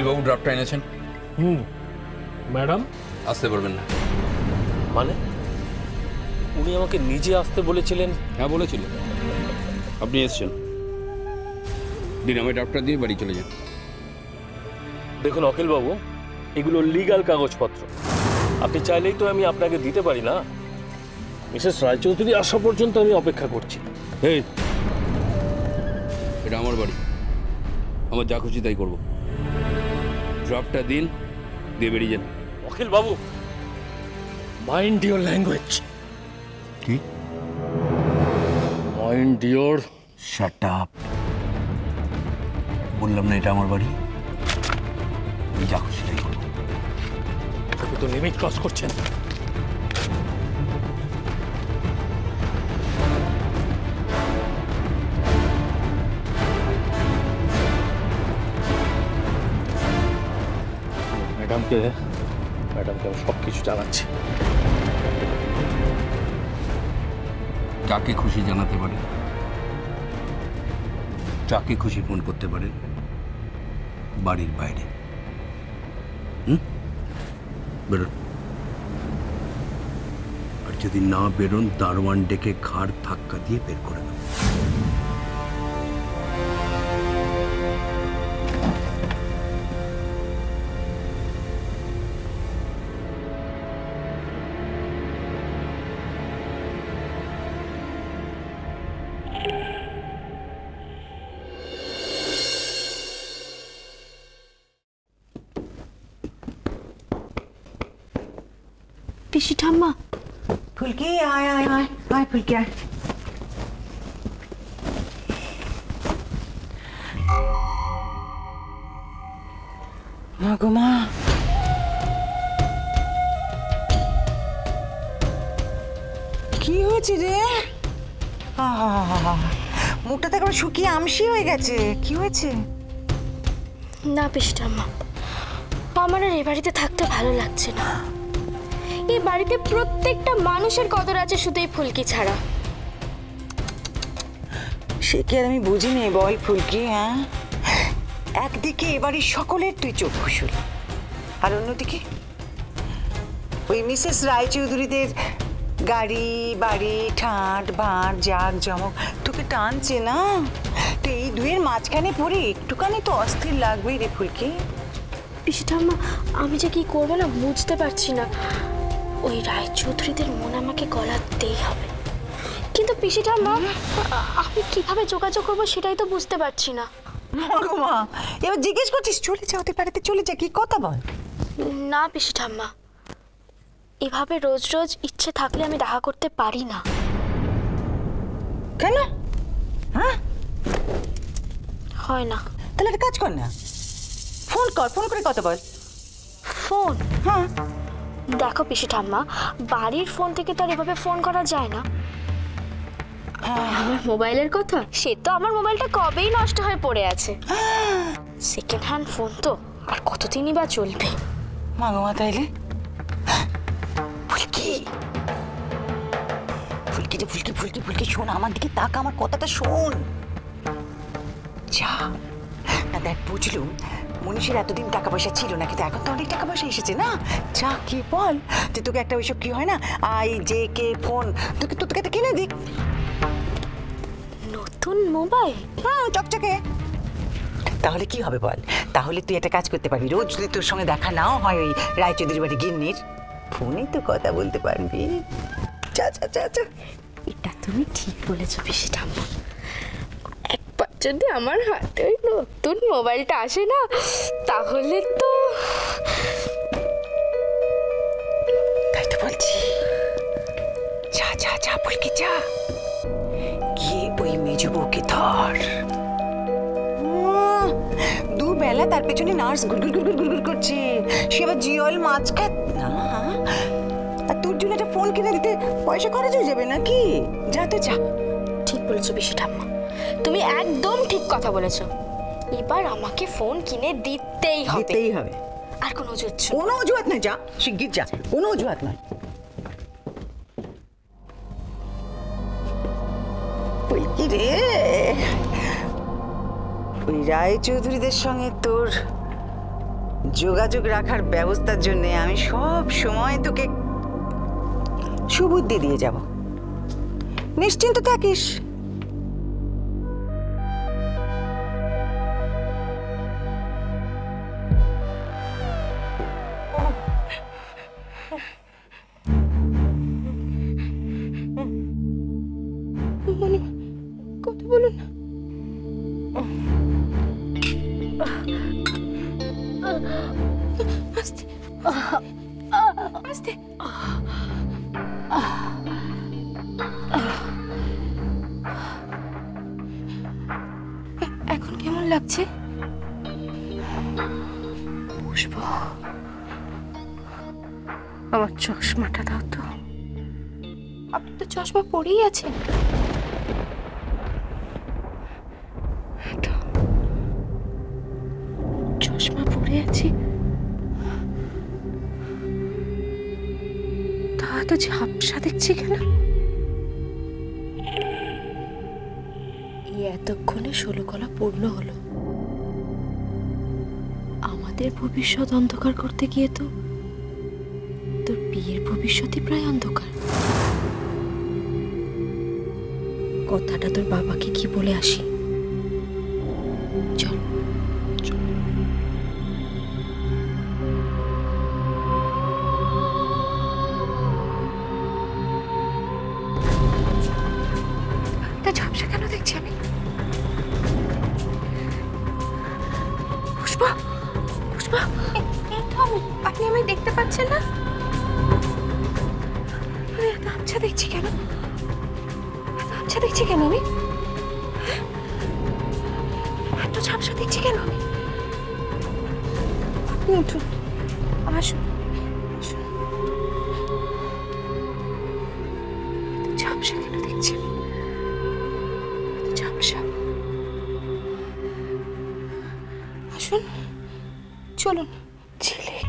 অখিলবাবু ড্রাফটটা এনেছেন। ম্যাডাম আসতে পারবেন না। মানে উনি আমাকে নিজে আসতে বলেছিলেন? হ্যাঁ বলেছিল। আপনি এসছেন। দিন আমি ড্রাফটটা দিয়ে বাড়ি চলে যান। দেখুন অখিলবাবু, এগুলো লিগ্যাল কাগজপত্র, আপনি চাইলেই তো আমি আপনাকে দিতে পারি না। মিসেস রায়চৌধুরী আসা পর্যন্ত আমি অপেক্ষা করছি। এই, এটা আমার বাড়ি, আমার যা খুশি তাই করবো। ড্রাফটটা দিন, দিয়ে বেরিয়ে যান। অখিলবাবু, মাইন্ড ইওর ল্যাঙ্গুয়েজ। কি? Mind your. Shut up. বললাম না এটা আমার বাড়ি, যা খুশি তাই করবো। আপনি তো লিমিট ক্রস করছেন। ম্যাডামকে আমি সব কিছু জানাচ্ছি। যাকে খুশি জানাতে পারেন, যাকে খুশি ফোন করতে পারেন, বাড়ির বাইরে। বেরোন। আর যদি না বেরোন, দারোয়ান ডেকে ঘাড় ধাক্কা দিয়ে বের করে দেব। পিসি ঠাম্মা। ফুলকি আয় আয় আয় আয় ফুলকি আয়। মা গো মা, কি হয়েছে রে? মুখটা তো একবার শুকিয়ে আমসি হয়ে গেছে। কি হয়েছে? না পিসি ঠাম্মা, আমার আর এ বাড়িতে থাকতে ভালো লাগছে না। এই বাড়িতে প্রত্যেকটা মানুষের কদর আছে, শুধু এই ফুলকি ছাড়া। সে কি আর আমি বুঝিনি বল ফুলকি? হ্যাঁ, একদিকে এবাড়ির সকলের তুই চক্ষুশূল, আর অন্যদিকে ওই মিসেস রায়চৌধুরীদের গাড়ি বাড়ি ঠাট ভাট জাক জমক তোকে টানছে না। তো এই দুয়ের মাঝখানে পড়ে একটুখানি তো অস্থির লাগবেই রে ফুলকি। পিসি ঠাম্মা, আমি যে কি করবো না বুঝতে পারছি না। ওই রায়চৌধুরীদের মন আমাকে গলাতেই হবে, কিন্তু পিসি ঠাম্মা আমি কিভাবে যোগাযোগ করবো সেটাই তো বুঝতে পারছি না। মা এবার জিজ্ঞেস করছিস? চলে যা, ওদের বাড়িতে চলে যা, কি কথা বল। না পিসি ঠাম্মা, এভাবে রোজ রোজ ইচ্ছে থাকলে আমি দেখা করতে পারি না। কেন? হ্যাঁ, হয় না। তাহলে একটা কাজ কর না, ফোন কর, ফোন করে কথা বল। ফোন? হ্যাঁ। দেখো পিসি ঠাম্মা, বাড়ির ফোন থেকে তো আর এভাবে ফোন করা যায় না। আমার মোবাইলের কথা, সে তো আমার মোবাইলটা কবেই নষ্ট হয়ে পড়ে আছে। সেকেন্ড হ্যান্ড ফোন তো আর কতদিনই বা চলবে। মা গো মা, তাইলে ফুলকি ফুলকি রে ফুলকি ফুলকি ফুলকি শোন, আমার দিকে তাকা, আমার কথাটা শোন। যা না, দেখ বুঝলুম মনীষের এতদিন টাকা পয়সা ছিল না, কিন্তু এখন তো অনেক টাকা পয়সা এসেছে না। যা কি বল, যে তোকে একটা ওইসব কি হয় না IJK ফোন তোকে একটা কিনে দিক। নতুন মোবাইল? হ্যাঁ, চকচকে। তাহলে কি হবে বল? তাহলে তুই একটা কাজ করতে পারবি, রোজ যদি তোর সঙ্গে দেখা নাও হয় ওই রায়চৌধুরী বাড়ি গিন্নির, ফোনে তো কথা বলতে পারবি। যা যা যা যা। এটা তুমি ঠিক বলেছো পিসি ঠাম্মা। একবার যদি আমার হাতে ওই নতুন মোবাইলটা আসে না, তাহলে তো। তাই তো বলছি, যা যা যা ফুলকি যা, গিয়ে ওই মেজ বউকে ধর। দুবেলা তার পেছনে নার্স গুড়গুড় গুড়গুড় গুড়গুড় করছে, সে আবার জিওল মাছ খাত না। আর তোর জন্য একটা ফোন কিনে দিতে পয়সা খরচ হয়ে যাবে নাকি? যা তো যা। ঠিক বলেছো পিসি ঠাম্মা, তুমি একদম ঠিক কথা বলেছো। এবার আমাকে ফোন কিনে দিতেই হবে। দিতেই হবে, আর কোনো অজুহাত? কোনো অজুহাত নয়, যা শিগগির যা, কোনো অজুহাত নয়। ফুলকি রে, ওই রায়চৌধুরীদের সঙ্গে তোর যোগাযোগ রাখার ব্যবস্থার জন্য আমি সব সময় তোকে সুবুদ্ধি দিয়ে যাব, নিশ্চিন্ত থাকিস। কথা বলুন না। আস্তে আস্তে। এখন কেমন লাগছে? পুষ্প, আমার চশমাটা দাও তো। আপনি তো চশমা পরেই আছেন। চশমা পরে আছি, তা তো ঝাপসা দেখছি কেন? এই এতক্ষণে 16 কলা পূর্ণ হলো। আমাদের ভবিষ্যৎ অন্ধকার করতে গিয়ে তো তোর বিয়ের ভবিষ্যৎই প্রায় অন্ধকার। কথাটা তোর বাবাকে কি বলে আসি। চল। ঝাপসা কেন দেখছি আমি? পুষ্পা, পুষ্পা, আপনি আমায় দেখতে পাচ্ছেন না? এত আচ্ছা দেখছি কেন? আচ্ছা দেখছি কেন আমি? এত ঝাপসা দেখছি কেন আমি? আপনি উঠুন, আসুন, আসুন। এত ঝাপসা কেন দেখছি আমি? আসুন, চলুন। ঝিলিক,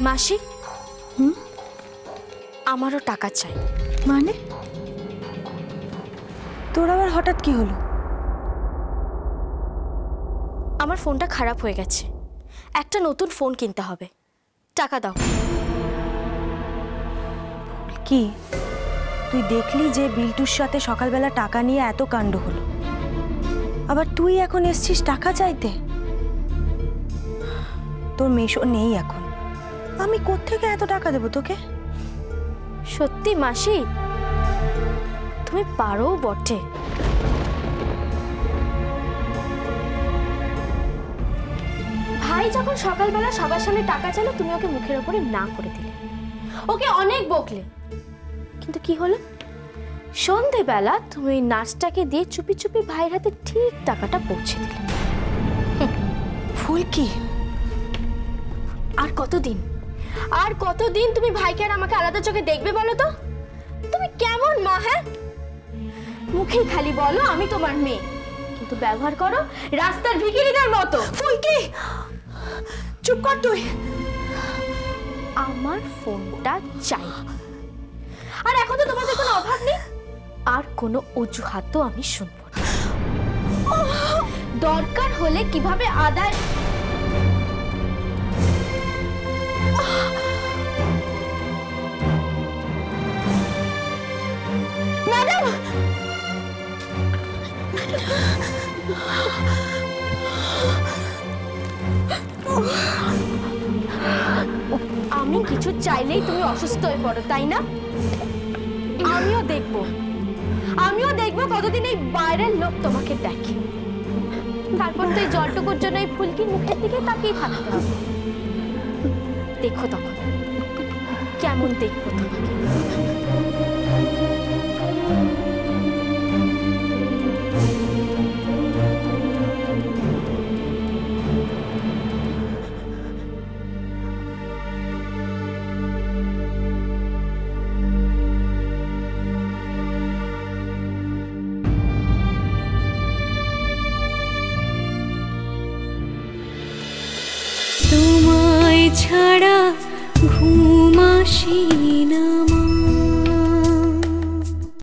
মাসি, আমারও টাকা চাই। মানে তোর আবার হঠাৎ কি হলো? আমার ফোনটা খারাপ হয়ে গেছে, একটা নতুন ফোন কিনতে হবে, টাকা দাও। কি তুই দেখলি যে বিল্টুর সাথে সকালবেলা টাকা নিয়ে এত কাণ্ড হলো, আবার তুই এখন এসছিস টাকা চাইতে? তোর মেশো নেই এখন, আমি কোত্থেকে এত টাকা দেবো তোকে? সত্যি মাসি, তুমি পারো বটে। ভাই যখন সকালবেলা সবার সামনে টাকা চাইলো, তুমি ওকে মুখের ওপরে না করে দিলে, ওকে অনেক বকলে, কিন্তু কি হলো? সন্ধেবেলা তুমি ওই নার্সটাকে দিয়ে চুপি চুপি ভাইয়ের হাতে ঠিক টাকাটা পৌঁছে দিলে। ফুলকি, আর কতদিন, আর কতদিন তুমি ভাইকে আর আমাকে আলাদা চোখে দেখবে বলো তো? তুমি কেমন মা? হ্যাঁ, মুখে খালি বলো আমি তোমার মেয়ে, কিন্তু ব্যবহার করো রাস্তার ভিখিরিদের মতো। ফুলকি চুপ কর তুই। আমার ফোনটা চাই, আর এখন তো তোমাদের কোনো অভাব নেই, আর কোনো অজুহাতও আমি শুনবো না। দরকার হলে কিভাবে আদায়। ম্যাডাম, আমি কিছু চাইলেই তুমি অসুস্থ হয়ে পড়ো, তাই না? আমিও দেখবো কতদিন এই বাইরের লোক তোমাকে দেখে। তারপর তো এই জলটুকুর জন্য এই ফুলকির মুখের দিকে তাকিয়ে থাকতে হবে। দেখো তখন কেমন কেমন দেখবো তো। তোমায় ছাড়া ঘুম আসে না।